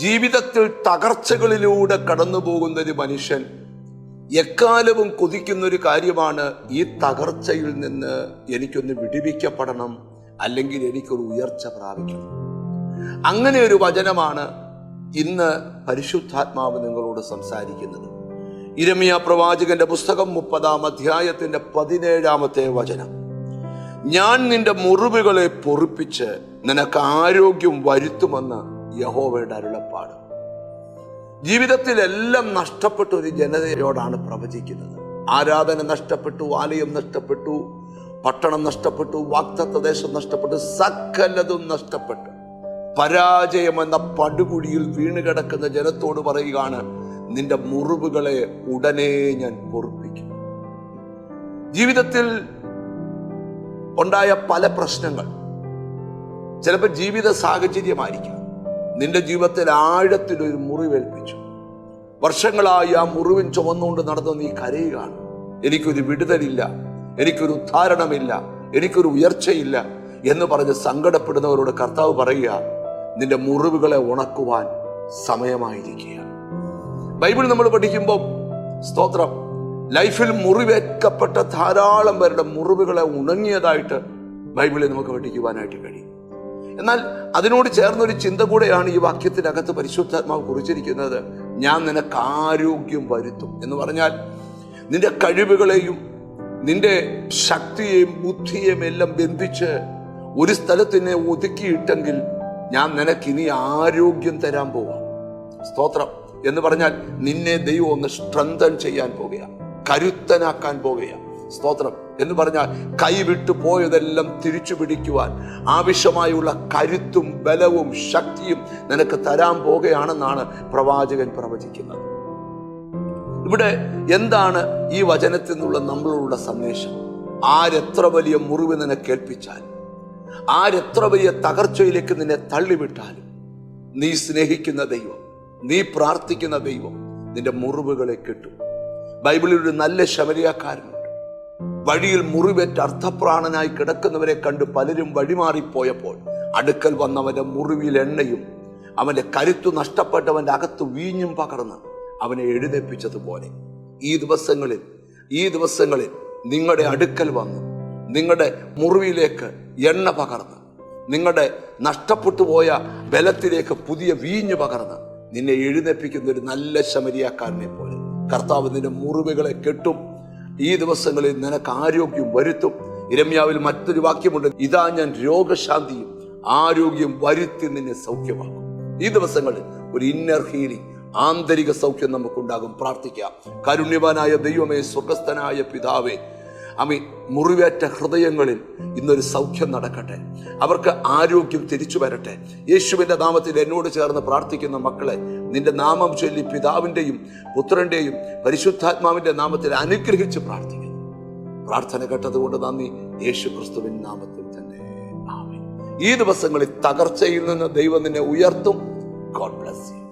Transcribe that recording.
ജീവിതത്തിൽ തകർച്ചകളിലൂടെ കടന്നു പോകുന്ന ഒരു മനുഷ്യൻ എക്കാലവും കൊതിക്കുന്നൊരു കാര്യമാണ്, ഈ തകർച്ചയിൽ നിന്ന് എനിക്കൊന്ന് വിടുവിക്കപ്പെടണം, അല്ലെങ്കിൽ എനിക്കൊരു ഉയർച്ച പ്രാപിക്കണം. അങ്ങനെ ഒരു വചനമാണ് ഇന്ന് പരിശുദ്ധാത്മാവ് നിങ്ങളോട് സംസാരിക്കുന്നത്. യിരെമ്യാ പ്രവാചകന്റെ പുസ്തകം 30-ാം അധ്യായത്തിന്റെ 17-ാമത്തെ വചനം. ഞാൻ നിന്റെ മുറിവുകളെ പൊറുപ്പിച്ച് നിനക്ക് ആരോഗ്യം വരുത്തുമെന്ന് യഹോവയുടെ അരുളപ്പാട്. ജീവിതത്തിലെല്ലാം നഷ്ടപ്പെട്ട ഒരു ജനതയോടാണ് പ്രവചിക്കുന്നത്. ആരാധന നഷ്ടപ്പെട്ടു, ആലയം നഷ്ടപ്പെട്ടു, പട്ടണം നഷ്ടപ്പെട്ടു, വാഗ്ദത്ത ദേശം നഷ്ടപ്പെട്ടു, സകലതും നഷ്ടപ്പെട്ടു പരാജയം എന്ന പടുകുഴിയിൽ വീണുകിടക്കുന്ന ജനത്തോട് പറയുകയാണ്, നിന്റെ മുറിവുകളെ ഉടനെ ഞാൻ പൊറുപ്പിക്കും. ജീവിതത്തിൽ ഉണ്ടായ പല പ്രശ്നങ്ങൾ, ചിലപ്പോൾ ജീവിത സാഹചര്യമായിരിക്കാം, നിന്റെ ജീവിതത്തിൽ ആഴത്തിലൊരു മുറിവേൽപ്പിച്ചു. വർഷങ്ങളായി ആ മുറിവിൻ ചുമന്നുകൊണ്ട് നടന്ന് നീ കരയുകയാണ്. എനിക്കൊരു വിടുതലില്ല, എനിക്കൊരു ഉദ്ധാരണമില്ല, എനിക്കൊരു ഉയർച്ചയില്ല എന്ന് പറഞ്ഞ് സങ്കടപ്പെടുന്നവരോട് കർത്താവ് പറയുക, നിന്റെ മുറിവുകളെ ഉണക്കുവാൻ സമയമായിരിക്കുക. ബൈബിൾ നമ്മൾ പഠിക്കുമ്പോൾ സ്തോത്രം, ലൈഫിൽ മുറിവേൽക്കപ്പെട്ട ധാരാളം പേരുടെ മുറിവുകളെ ഉണങ്ങിയതായിട്ട് ബൈബിളിൽ നമുക്ക് പഠിക്കുവാനായിട്ട് കഴിയും. എന്നാൽ അതിനോട് ചേർന്നൊരു ചിന്ത കൂടെയാണ് ഈ വാക്യത്തിനകത്ത് പരിശുദ്ധാത്മാവ് കുറിച്ചിരിക്കുന്നത്. ഞാൻ നിനക്ക് ആരോഗ്യം വരുത്തും എന്ന് പറഞ്ഞാൽ, നിന്റെ കഴിവുകളെയും നിന്റെ ശക്തിയെയും ബുദ്ധിയെയും എല്ലാം ബന്ധിച്ച് ഒരു സ്ഥലത്തിനെ ഒതുക്കിയിട്ടെങ്കിൽ ഞാൻ നിനക്കിനി ആരോഗ്യം തരാൻ പോവാം. സ്തോത്രം എന്ന് പറഞ്ഞാൽ നിന്നെ ദൈവം ഒന്ന് സ്ട്രെങ്തൻ ചെയ്യാൻ പോകുകയാണ്, കരുത്തനാക്കാൻ പോകുകയാണ്. സ്തോത്രം എന്ന് പറഞ്ഞാൽ കൈവിട്ടു പോയതെല്ലാം തിരിച്ചു പിടിക്കുവാൻ ആവശ്യമായുള്ള കരുത്തും ബലവും ശക്തിയും നിനക്ക് തരാൻ പോകുകയാണെന്നാണ് പ്രവാചകൻ പ്രവചിക്കുന്നത്. ഇവിടെ എന്താണ് ഈ വചനത്തിൽ നിന്നുള്ള നമ്മളുടെ സന്ദേശം? ആരെത്ര വലിയ മുറിവ് നിന്നെ കേൾപ്പിച്ചാലും, ആരെത്ര വലിയ തകർച്ചയിലേക്ക് നിന്നെ തള്ളിവിട്ടാലും, നീ സ്നേഹിക്കുന്ന ദൈവം, നീ പ്രാർത്ഥിക്കുന്ന ദൈവം നിന്റെ മുറിവുകളെ കെട്ടും. ബൈബിളിൽ ഒരു നല്ല ശമരിയാക്കാരനുണ്ട്. വഴിയിൽ മുറിവേറ്റ് അർത്ഥപ്രാണനായി കിടക്കുന്നവരെ കണ്ട് പലരും വഴിമാറിപ്പോയപ്പോൾ അടുക്കൽ വന്നവന്റെ മുറിവിൽ എണ്ണയും അവന്റെ കരുത്തു നഷ്ടപ്പെട്ടവന്റെ അകത്ത് വീഞ്ഞും പകർന്ന് അവനെ എഴുന്നേൽപ്പിച്ചതുപോലെ ഈ ദിവസങ്ങളിൽ നിങ്ങളുടെ അടുക്കൽ വന്ന് നിങ്ങളുടെ മുറിവിലേക്ക് എണ്ണ പകർന്ന്, നിങ്ങളുടെ നഷ്ടപ്പെട്ടു പോയ ബലത്തിലേക്ക് പുതിയ വീഞ്ഞു പകർന്ന് നിന്നെ എഴുന്നേൽപ്പിക്കുന്ന ഒരു നല്ല ശമരിയാക്കാരനെ പോലെ കർത്താവ് നിന്റെ മുറിവുകളെ കെട്ടും. ഈ ദിവസങ്ങളിൽ നിനക്ക് ആരോഗ്യം വരുത്തും. യിരെമ്യാവിൽ മറ്റൊരു വാക്യമുണ്ട്, ഇതാ ഞാൻ രോഗശാന്തിയും ആരോഗ്യം വരുത്തി നിന്നെ സൗഖ്യമാക്കും. ഈ ദിവസങ്ങളിൽ ഒരു ഇന്നർ ഹീലിംഗ്, ആന്തരിക സൗഖ്യം നമുക്കുണ്ടാകും. പ്രാർത്ഥിക്കാം. കാരുണ്യവാനായ ദൈവമേ, സ്വർഗസ്ഥനായ പിതാവേ, മുറിവേറ്റ ഹൃദയങ്ങളിൽ ഇന്നൊരു സൗഖ്യം നടക്കട്ടെ, അവർക്ക് ആരോഗ്യം തിരിച്ചു വരട്ടെ. യേശുവിന്റെ നാമത്തിൽ എന്നോട് ചേർന്ന് പ്രാർത്ഥിക്കുന്ന മക്കളെ നിന്റെ നാമം ചൊല്ലി പിതാവിന്റെയും പുത്രന്റെയും പരിശുദ്ധാത്മാവിന്റെ നാമത്തിൽ അനുഗ്രഹിച്ച് പ്രാർത്ഥിക്കുന്നു. പ്രാർത്ഥന കേട്ടതുകൊണ്ട് നന്ദി. യേശു ക്രിസ്തുവിൻ നാമത്തിൽ തന്നെ ആമേൻ. ഈ ദിവസങ്ങളിൽ തകർച്ചയിൽ നിന്ന് ദൈവം നിന്നെ ഉയർത്തും. God bless you.